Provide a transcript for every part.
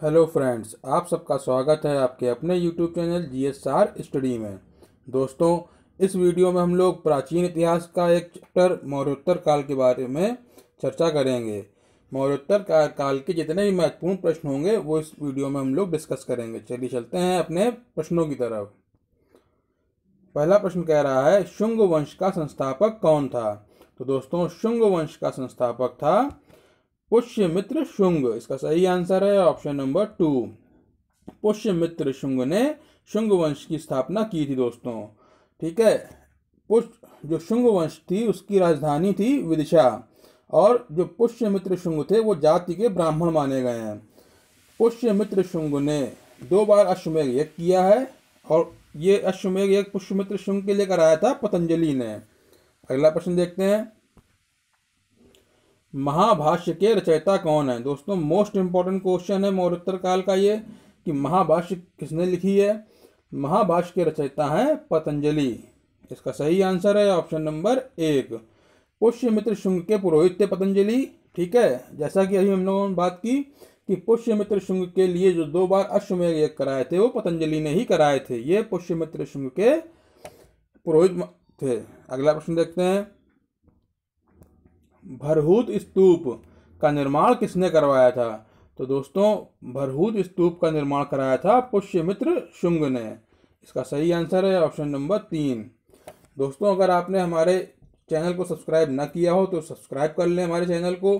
Hello friends, आप सबका स्वागत है आपके अपने यूट्यूब चैनल जीएसआर स्टडी में। दोस्तों, इस वीडियो में हम लोग प्राचीन इतिहास का एक चैप्टर मौर्योत्तर काल के बारे में चर्चा करेंगे। मौर्योत्तर काल के जितने भी महत्वपूर्ण प्रश्न होंगे वो इस वीडियो में हम लोग डिस्कस करेंगे। चलिए चलते हैं अपने प्रश्नों की तरफ। पहला प्रश्न कह रहा है, शुंग वंश का संस्थापक कौन था? तो दोस्तों, शुंग वंश का संस्थापक था पुष्यमित्र शुंग। इसका सही आंसर है ऑप्शन नंबर 2। पुष्यमित्र शुंग ने शुंग वंश की स्थापना की थी दोस्तों। ठीक है। जो शुंग वंश थी उसकी राजधानी थी विदिशा, और जो पुष्यमित्र शुंग थे वो जाति के ब्राह्मण माने गए हैं। पुष्यमित्र शुंग ने 2 बार अश्वमेध यज्ञ किया है, और ये अश्वमेध यज्ञ पुष्यमित्र शुंग के लिए कराया था पतंजलि ने। अगला प्रश्न देखते हैं, महाभाष्य के रचयिता कौन है? दोस्तों, मोस्ट इंपॉर्टेंट क्वेश्चन है मौर्योत्तर काल का ये, कि महाभाष्य किसने लिखी है। महाभाष्य के रचयिता हैं पतंजलि। इसका सही आंसर है ऑप्शन नंबर 1। पुष्यमित्र शुंग के पुरोहित थे पतंजलि। ठीक है, जैसा कि अभी हम लोगों ने बात की कि पुष्यमित्र शुंग के लिए जो 2 बार अश्वमेध यज्ञ कराए थे वो पतंजलि ने ही कराए थे। ये पुष्यमित्र शुंग के पुरोहित थे। अगला प्रश्न देखते हैं, भरहूत स्तूप का निर्माण किसने करवाया था? तो दोस्तों, भरहूत स्तूप का निर्माण कराया था पुष्यमित्र शुंग ने। इसका सही आंसर है ऑप्शन नंबर 3। दोस्तों, अगर आपने हमारे चैनल को सब्सक्राइब ना किया हो तो सब्सक्राइब कर लें हमारे चैनल को,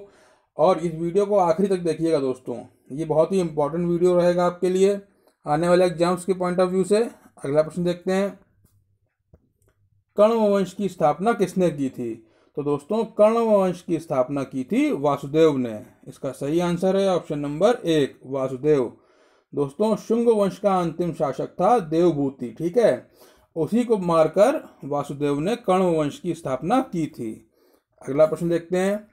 और इस वीडियो को आखिरी तक देखिएगा दोस्तों। ये बहुत ही इंपॉर्टेंट वीडियो रहेगा आपके लिए आने वाले एग्जाम्स के पॉइंट ऑफ व्यू से। अगला प्रश्न देखते हैं, कण्व वंश की स्थापना किसने की थी? तो दोस्तों, कण्व वंश की स्थापना की थी वासुदेव ने। इसका सही आंसर है ऑप्शन नंबर 1, वासुदेव। दोस्तों, शुंग वंश का अंतिम शासक था देवभूति। ठीक है, उसी को मारकर वासुदेव ने कण्व वंश की स्थापना की थी। अगला प्रश्न देखते हैं,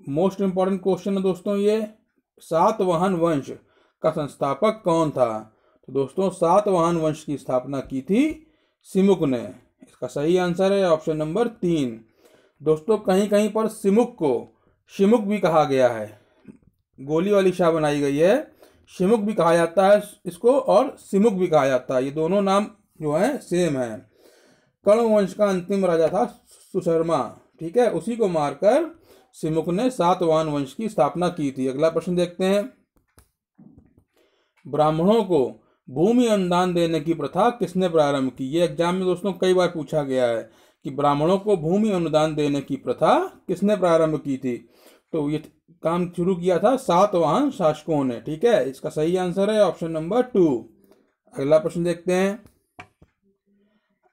मोस्ट इंपॉर्टेंट क्वेश्चन है दोस्तों ये, सातवाहन वंश का संस्थापक कौन था? तो दोस्तों, सातवाहन वंश की स्थापना की थी सिमुक ने। इसका सही आंसर है ऑप्शन नंबर 3। दोस्तों, कहीं कहीं पर सिमुक को शिमुक भी कहा गया है, गोली वाली शाह बनाई गई है। शिमुक भी कहा जाता है इसको, और सिमुक भी कहा जाता है। ये दोनों नाम जो है सेम है। कण्व वंश का अंतिम राजा था सुशर्मा। ठीक है, उसी को मारकर सिमुक ने सातवाहन वंश की स्थापना की थी। अगला प्रश्न देखते हैं, ब्राह्मणों को भूमि अनुदान देने की प्रथा किसने प्रारंभ की? ये एग्जाम में दोस्तों कई बार पूछा गया है कि ब्राह्मणों को भूमि अनुदान देने की प्रथा किसने प्रारंभ की थी। तो ये काम शुरू किया था सातवाहन शासकों ने। ठीक है, इसका सही आंसर है ऑप्शन नंबर 2। अगला प्रश्न देखते हैं,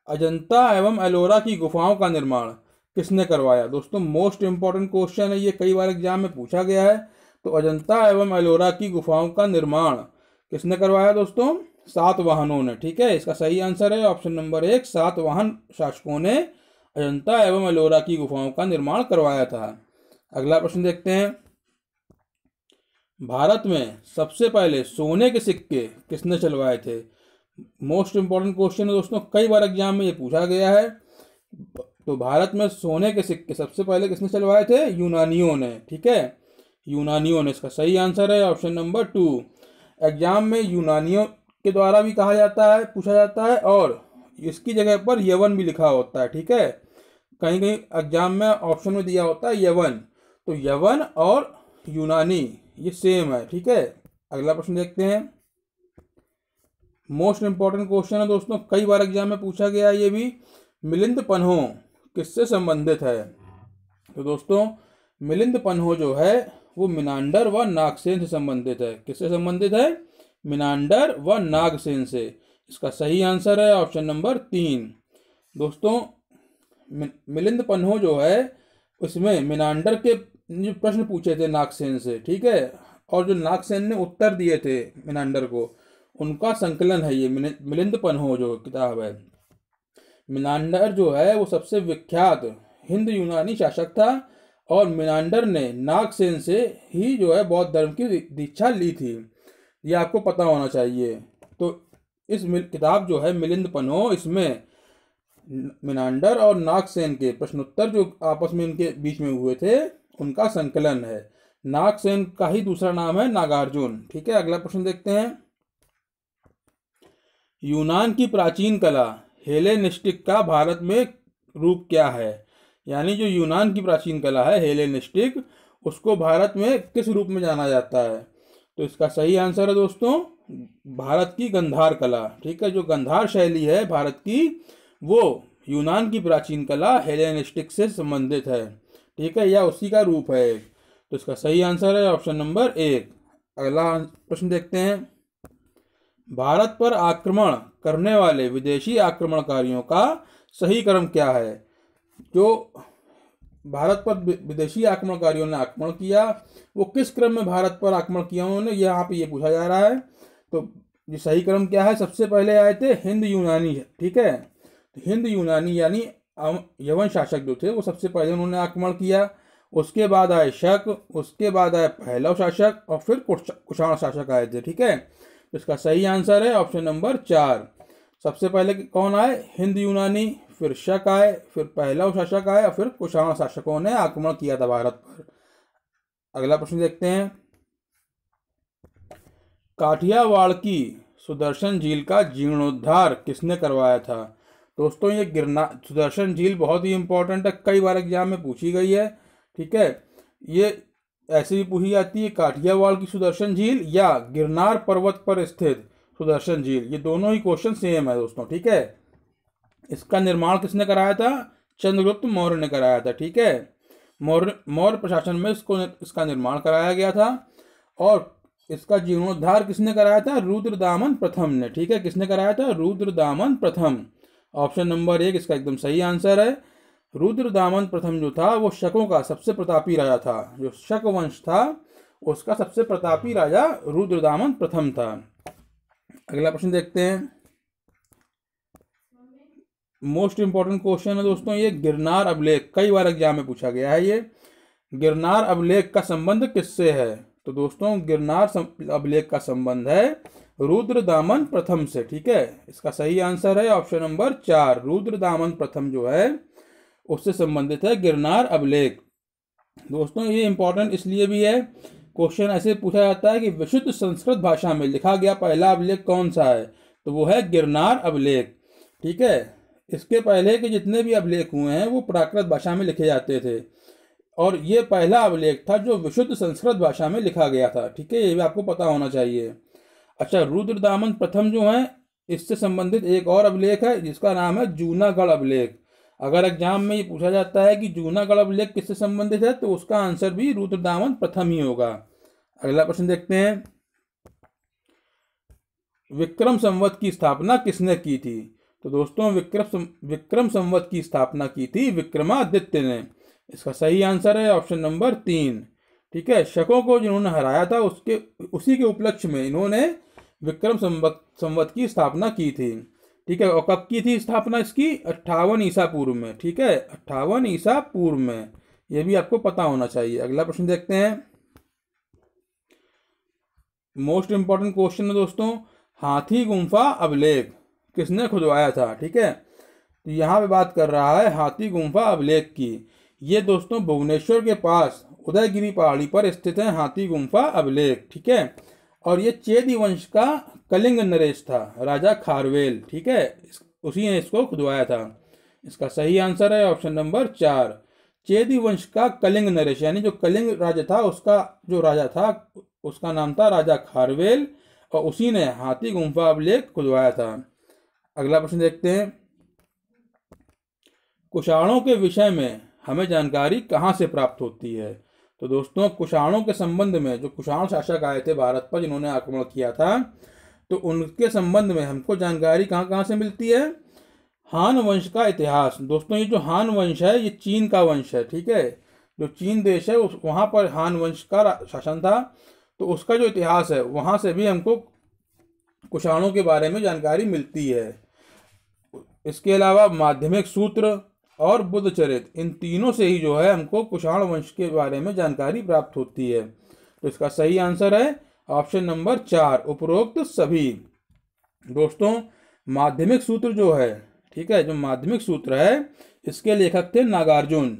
अजंता एवं एलोरा की गुफाओं का निर्माण किसने करवाया? दोस्तों, मोस्ट इंपॉर्टेंट क्वेश्चन है ये, कई बार एग्जाम में पूछा गया है। तो अजंता एवं एलोरा की गुफाओं का निर्माण किसने करवाया दोस्तों? सातवाहनों ने। ठीक है, इसका सही आंसर है ऑप्शन नंबर 1, सातवाहन शासकों ने अजंता एवं एलोरा की गुफाओं का निर्माण करवाया था। अगला प्रश्न देखते हैं, भारत में सबसे पहले सोने के सिक्के किसने चलवाए थे? मोस्ट इंपॉर्टेंट क्वेश्चन है दोस्तों, कई बार एग्जाम में ये पूछा गया है। तो भारत में सोने के सिक्के सबसे पहले किसने चलवाए थे? यूनानियों ने। ठीक है, यूनानियों ने। इसका सही आंसर है ऑप्शन नंबर 2। एग्जाम में यूनानियों के द्वारा भी कहा जाता है, पूछा जाता है, और इसकी जगह पर यवन भी लिखा होता है। ठीक है, कहीं कहीं एग्जाम में ऑप्शन में दिया होता है यवन। तो यवन और यूनानी ये सेम है। ठीक है, अगला प्रश्न देखते हैं, मोस्ट इंपॉर्टेंट क्वेश्चन है दोस्तों, कई बार एग्जाम में पूछा गया है ये भी, मिलिंद पन्हो किससे संबंधित है? तो दोस्तों, मिलिंद पन्हो जो है वो मिनांडर व नागसेन से संबंधित है। किससे संबंधित है? मिनांडर व नागसेन से। इसका सही आंसर है ऑप्शन नंबर 3। दोस्तों, मिलिंद पन्हो जो है उसमें मिनांडर के जो प्रश्न पूछे थे नागसेन से। ठीक है, और जो नागसेन ने उत्तर दिए थे मिनांडर को, उनका संकलन है ये मिलिंद पन्हो जो किताब है। मिनांडर जो है वो सबसे विख्यात हिंद यूनानी शासक था, और मिनांडर ने नागसेन से ही जो है बौद्ध धर्म की दीक्षा ली थी। ये आपको पता होना चाहिए। तो इस किताब जो है मिलिंद पन्हो, इसमें मिनांडर और नागसेन के प्रश्नोत्तर जो आपस में इनके बीच में हुए थे उनका संकलन है। नागसेन का ही दूसरा नाम है नागार्जुन। ठीक है, अगला प्रश्न देखते हैं। यूनान की प्राचीन कला हेलेनिस्टिक का भारत में रूप क्या है? यानी जो यूनान की प्राचीन कला है हेलेनिस्टिक, उसको भारत में किस रूप में जाना जाता है? तो इसका सही आंसर है दोस्तों भारत की गंधार कला। ठीक है, जो गंधार शैली है भारत की, वो यूनान की प्राचीन कला हेलेनिस्टिक से संबंधित है। ठीक है, या उसी का रूप है। तो इसका सही आंसर है ऑप्शन नंबर 1। अगला प्रश्न देखते हैं। भारत पर आक्रमण करने वाले विदेशी आक्रमणकारियों का सही क्रम क्या है? जो भारत पर विदेशी आक्रमणकारियों ने आक्रमण किया, वो किस क्रम में भारत पर आक्रमण किया उन्होंने, यहाँ पे ये पूछा जा रहा है। तो ये सही क्रम क्या है? सबसे पहले आए थे हिंद यूनानी। ठीक है, तो हिंद यूनानी यानी यवन शासक जो थे वो सबसे पहले उन्होंने आक्रमण किया। उसके बाद आए शक, उसके बाद आए पहलव शासक, और फिर कुषाण शासक आए थे। ठीक है, तो इसका सही आंसर है ऑप्शन नंबर 4। सबसे पहले कौन आए? हिंद यूनानी, फिर शक आए, फिर पहलव शासक आए, और फिर कुषाण शासकों ने आक्रमण किया था भारत पर। अगला प्रश्न देखते हैं। काठियावाड़ की सुदर्शन झील का जीर्णोद्धार किसने करवाया था? दोस्तों ये गिरनार सुदर्शन झील बहुत ही इंपॉर्टेंट है, कई बार एग्जाम में पूछी गई है। ठीक है, ये ऐसे भी पूछी जाती है काठियावाड़ की सुदर्शन झील या गिरनार पर्वत पर स्थित सुदर्शन झील, ये दोनों ही क्वेश्चन सेम है दोस्तों। ठीक है, इसका निर्माण किसने कराया था? चंद्रगुप्त मौर्य ने कराया था। ठीक है, मौर्य प्रशासन में इसका निर्माण कराया गया था। और इसका जीर्णोद्धार किसने कराया था? रुद्रदामन प्रथम ने। ठीक है, किसने कराया था? रुद्रदामन प्रथम। ऑप्शन नंबर 1 इसका एकदम सही आंसर है। रुद्रदामन प्रथम जो था वो शकों का सबसे प्रतापी राजा था। जो शक वंश था उसका सबसे प्रतापी राजा रुद्रदामन प्रथम था। अगला प्रश्न देखते हैं। मोस्ट इंपॉर्टेंट क्वेश्चन है दोस्तों ये, गिरनार अभिलेख कई बार एग्जाम में पूछा गया है। ये गिरनार अभिलेख का संबंध किससे है? तो दोस्तों गिरनार अभिलेख का संबंध है रुद्रदामन प्रथम से। ठीक है, इसका सही आंसर है ऑप्शन नंबर 4। रुद्रदामन प्रथम जो है उससे संबंधित है गिरनार अभिलेख। दोस्तों ये इंपॉर्टेंट इसलिए भी है, क्वेश्चन ऐसे पूछा जाता है कि विशुद्ध संस्कृत भाषा में लिखा गया पहला अभिलेख कौन सा है? तो वो है गिरनार अभिलेख। ठीक है, इसके पहले के जितने भी अभिलेख हुए हैं वो प्राकृत भाषा में लिखे जाते थे, और ये पहला अभिलेख था जो विशुद्ध संस्कृत भाषा में लिखा गया था। ठीक है, ये भी आपको पता होना चाहिए। अच्छा, रुद्रदामन प्रथम जो है इससे संबंधित एक और अभिलेख है जिसका नाम है जूनागढ़ अभिलेख। अगर एग्जाम में ये पूछा जाता है कि जूनागढ़ अभिलेख किससे संबंधित है, तो उसका आंसर भी रुद्रदामन प्रथम ही होगा। अगला प्रश्न देखते हैं। विक्रम संवत की स्थापना किसने की थी? तो दोस्तों विक्रम संवत की स्थापना की थी विक्रमादित्य ने। इसका सही आंसर है ऑप्शन नंबर 3। ठीक है, शकों को जिन्होंने हराया था उसी के उपलक्ष्य में इन्होंने विक्रम संवत की स्थापना की थी। ठीक है, और कब की थी स्थापना इसकी? 58 ईसा पूर्व में। ठीक है, 58 ईसा पूर्व में, ये भी आपको पता होना चाहिए। अगला प्रश्न देखते हैं। मोस्ट इंपॉर्टेंट क्वेश्चन है दोस्तों, हाथी गुम्फा अभिलेख किसने खुदवाया था? ठीक है, तो यहाँ पे बात कर रहा है हाथी गुम्फा अभिलेख की। ये दोस्तों भुवनेश्वर के पास उदयगिरी पहाड़ी पर स्थित है हाथी गुम्फा अभिलेख। ठीक है, और ये चेदी वंश का कलिंग नरेश था, राजा खारवेल। ठीक है, उसी ने इसको खुदवाया था। इसका सही आंसर है ऑप्शन नंबर 4। चेदी वंश का कलिंग नरेश यानी जो कलिंग राजा था उसका जो राजा था उसका नाम था राजा खारवेल, और उसी ने हाथी गुम्फा अभिलेख खुदवाया था। अगला प्रश्न देखते हैं। कुषाणों के विषय में हमें जानकारी कहाँ से प्राप्त होती है? तो दोस्तों कुषाणों के संबंध में जो कुषाण शासक आए थे भारत पर जिन्होंने आक्रमण किया था, तो उनके संबंध में हमको जानकारी कहाँ कहाँ से मिलती है? हान वंश का इतिहास। दोस्तों ये जो हान वंश है ये चीन का वंश है। ठीक है, जो चीन देश है वहाँ पर हान वंश का शासन था, तो उसका जो इतिहास है वहाँ से भी हमको कुषाणों के बारे में जानकारी मिलती है। इसके अलावा माध्यमिक सूत्र और बुद्ध चरित, इन तीनों से ही जो है हमको कुषाण वंश के बारे में जानकारी प्राप्त होती है। तो इसका सही आंसर है ऑप्शन नंबर 4, उपरोक्त सभी। दोस्तों माध्यमिक सूत्र जो है, ठीक है, जो माध्यमिक सूत्र है इसके लेखक थे नागार्जुन।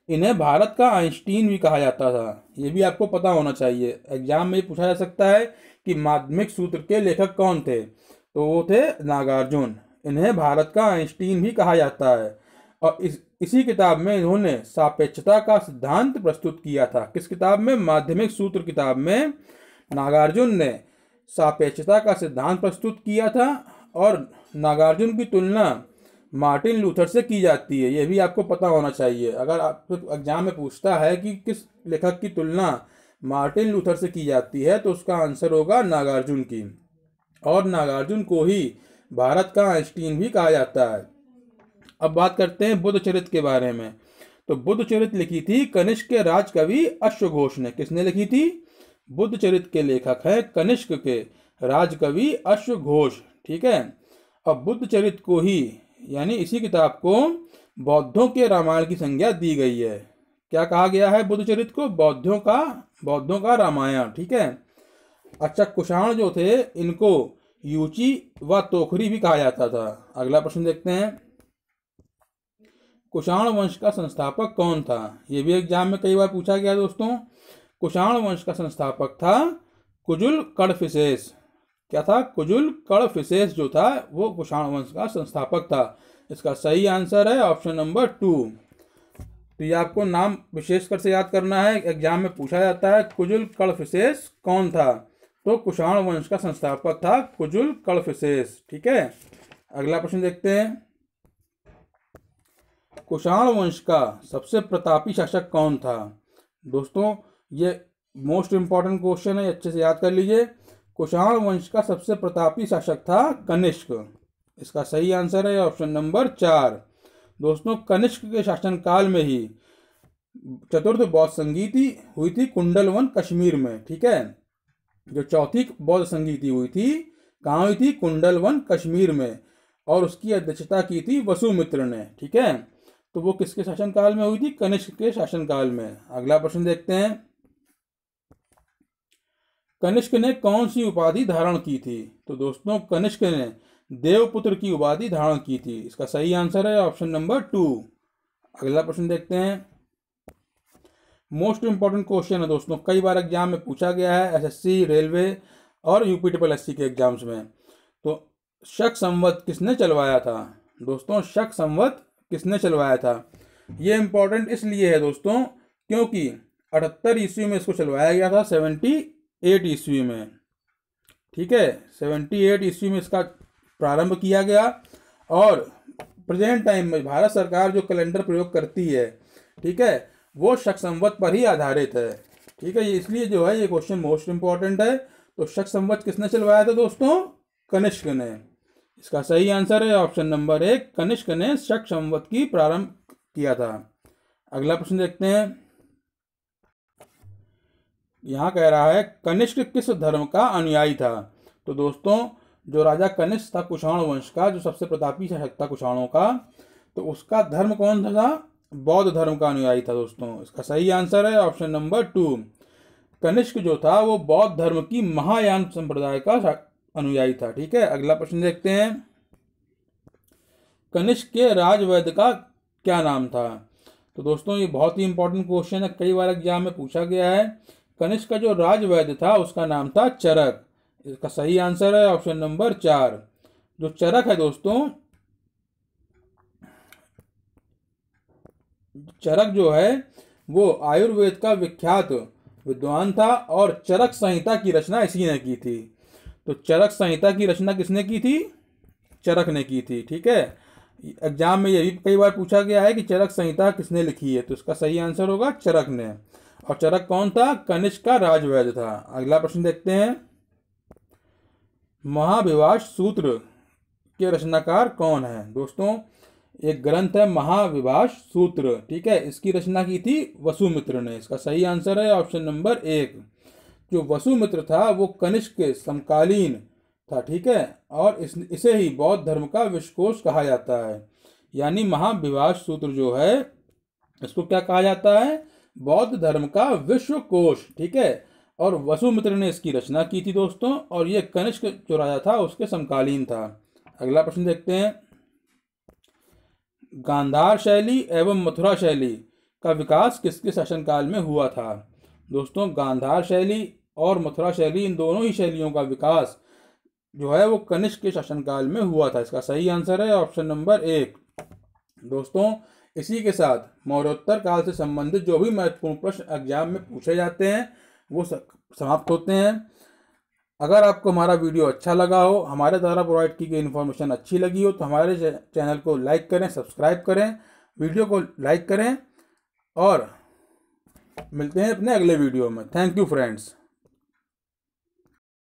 इन्हें भारत का आइंस्टीन भी कहा जाता था। ये भी आपको पता होना चाहिए, एग्जाम में पूछा जा सकता है कि माध्यमिक सूत्र के लेखक कौन थे, तो वो थे नागार्जुन। इन्हें भारत का आइंस्टीन भी कहा जाता है। और इसी किताब में इन्होंने सापेक्षता का सिद्धांत प्रस्तुत किया था। किस किताब में? माध्यमिक सूत्र किताब में नागार्जुन ने सापेक्षता का सिद्धांत प्रस्तुत किया था। और नागार्जुन की तुलना मार्टिन लूथर से की जाती है, यह भी आपको पता होना चाहिए। अगर आपको एग्जाम में पूछता है कि किस लेखक की तुलना मार्टिन लूथर से की जाती है, तो उसका आंसर होगा नागार्जुन की। और नागार्जुन को ही भारत का आइंस्टीन भी कहा जाता है। अब बात करते हैं बुद्ध चरित्र के बारे में। तो बुद्ध चरित्र लिखी थी कनिष्क के राजकवि अश्वघोष ने। किसने लिखी थी? बुद्ध चरित्र के लेखक हैं कनिष्क के राजकवि अश्वघोष। ठीक है। अब बुद्ध चरित्र को ही, यानी इसी किताब को, बौद्धों के रामायण की संज्ञा दी गई है। क्या कहा गया है बुद्ध चरित्र को? बौद्धों का रामायण। ठीक है। अच्छा, कुषाण जो थे इनको यूची व तोखरी भी कहा जाता था। अगला प्रश्न देखते हैं, कुषाण वंश का संस्थापक कौन था? यह भी एग्जाम में कई बार पूछा गया दोस्तों। कुषाण वंश का संस्थापक था कुजुल कड़फिसेस। क्या था? कुजुल कड़फिसेस जो था वो कुषाण वंश का संस्थापक था। इसका सही आंसर है ऑप्शन नंबर 2। तो ये आपको नाम विशेषकर से याद करना है, एग्जाम में पूछा जाता है कुजुल कड़फिसेस कौन था, तो कुषाण वंश का संस्थापक था कुजुल कड़फिसेस। ठीक है। अगला प्रश्न देखते हैं, कुषाण वंश का सबसे प्रतापी शासक कौन था? दोस्तों ये मोस्ट इंपॉर्टेंट क्वेश्चन है, अच्छे से याद कर लीजिए। कुषाण वंश का सबसे प्रतापी शासक था कनिष्क। इसका सही आंसर है ऑप्शन नंबर 4। दोस्तों कनिष्क के शासनकाल में ही चतुर्थ बौद्ध संगीति हुई थी कुंडलवन कश्मीर में। ठीक है। जो चौथी बौद्ध संगीति हुई थी कहाँ हुई थी? कुंडलवन कश्मीर में। और उसकी अध्यक्षता की थी वसुमित्र ने। ठीक है। तो वो किसके शासनकाल में हुई थी? कनिष्क के शासनकाल में। अगला प्रश्न देखते हैं, कनिष्क ने कौन सी उपाधि धारण की थी? तो दोस्तों कनिष्क ने देवपुत्र की उपाधि धारण की थी। इसका सही आंसर है ऑप्शन नंबर 2। अगला प्रश्न देखते हैं, मोस्ट इंपॉर्टेंट क्वेश्चन है दोस्तों, कई बार एग्जाम में पूछा गया है, एसएससी, रेलवे और यूपीएससी के एग्जाम्स में। तो शक संवत किसने चलवाया था? दोस्तों शक संवत किसने चलवाया था? ये इंपॉर्टेंट इसलिए है दोस्तों क्योंकि 78 ईस्वी में इसको चलवाया गया था, 78 ईस्वी में। ठीक है। 78 ईस्वी में इसका प्रारंभ किया गया। और प्रेजेंट टाइम में भारत सरकार जो कैलेंडर प्रयोग करती है, ठीक है, वो शक संवत पर ही आधारित है। ठीक है। ये इसलिए जो है ये क्वेश्चन मोस्ट इंपॉर्टेंट है। तो शक संवत किसने चलवाया था दोस्तों? कनिष्क ने। इसका सही आंसर है ऑप्शन नंबर 1, कनिष्क ने शक संवत की प्रारंभ किया था। अगला प्रश्न देखते हैं, यहाँ कह रहा है कनिष्क किस धर्म का अनुयायी था? तो दोस्तों जो राजा कनिष्क था कुषाण वंश का, जो सबसे प्रतापी शासक था कुषाणों का, तो उसका धर्म कौन था? बौद्ध धर्म का अनुयायी था दोस्तों। इसका सही आंसर है ऑप्शन नंबर 2। कनिष्क जो था वो बौद्ध धर्म की महायान संप्रदाय का अनुयायी था। ठीक है। अगला प्रश्न देखते हैं, कनिष्क के राजवैद्य का क्या नाम था? तो दोस्तों ये बहुत ही इंपॉर्टेंट क्वेश्चन है, कई बार एग्जाम में पूछा गया है। कनिष्क का जो राजवैद्य था उसका नाम था चरक। इसका सही आंसर है ऑप्शन नंबर 4। जो चरक है दोस्तों, चरक जो है वो आयुर्वेद का विख्यात विद्वान था और चरक संहिता की रचना इसी ने की थी। तो चरक संहिता की रचना किसने की थी? चरक ने की थी। ठीक है। एग्जाम में ये भी कई बार पूछा गया है कि चरक संहिता किसने लिखी है, तो इसका सही आंसर होगा चरक ने। और चरक कौन था? कनिष्क का राजवैद्य था। अगला प्रश्न देखते हैं, महाविभाष सूत्र के रचनाकार कौन है? दोस्तों एक ग्रंथ है महाविभाष सूत्र। ठीक है। इसकी रचना की थी वसुमित्र ने। इसका सही आंसर है ऑप्शन नंबर 1। जो वसुमित्र था वो कनिष्क के समकालीन था। ठीक है। और इसे ही बौद्ध धर्म का विश्वकोश कहा जाता है। यानी महाविभाष सूत्र जो है इसको क्या कहा जाता है? बौद्ध धर्म का विश्वकोश। ठीक है। और वसुमित्र ने इसकी रचना की थी दोस्तों, और ये कनिष्क जो राजा था उसके समकालीन था। अगला प्रश्न देखते हैं, गांधार शैली एवं मथुरा शैली का विकास किसके शासनकाल में हुआ था? दोस्तों, गांधार शैली और मथुरा शैली, इन दोनों ही शैलियों का विकास जो है वो कनिष्क के शासनकाल में हुआ था। इसका सही आंसर है ऑप्शन नंबर 1। दोस्तों, इसी के साथ मौर्योत्तर काल से संबंधित जो भी महत्वपूर्ण प्रश्न एग्जाम में पूछे जाते हैं वो समाप्त होते हैं। अगर आपको हमारा वीडियो अच्छा लगा हो, हमारे द्वारा प्रोवाइड की गई इन्फॉर्मेशन अच्छी लगी हो, तो हमारे चैनल को लाइक करें, सब्सक्राइब करें, वीडियो को लाइक करें और मिलते हैं अपने अगले वीडियो में। Thank you friends.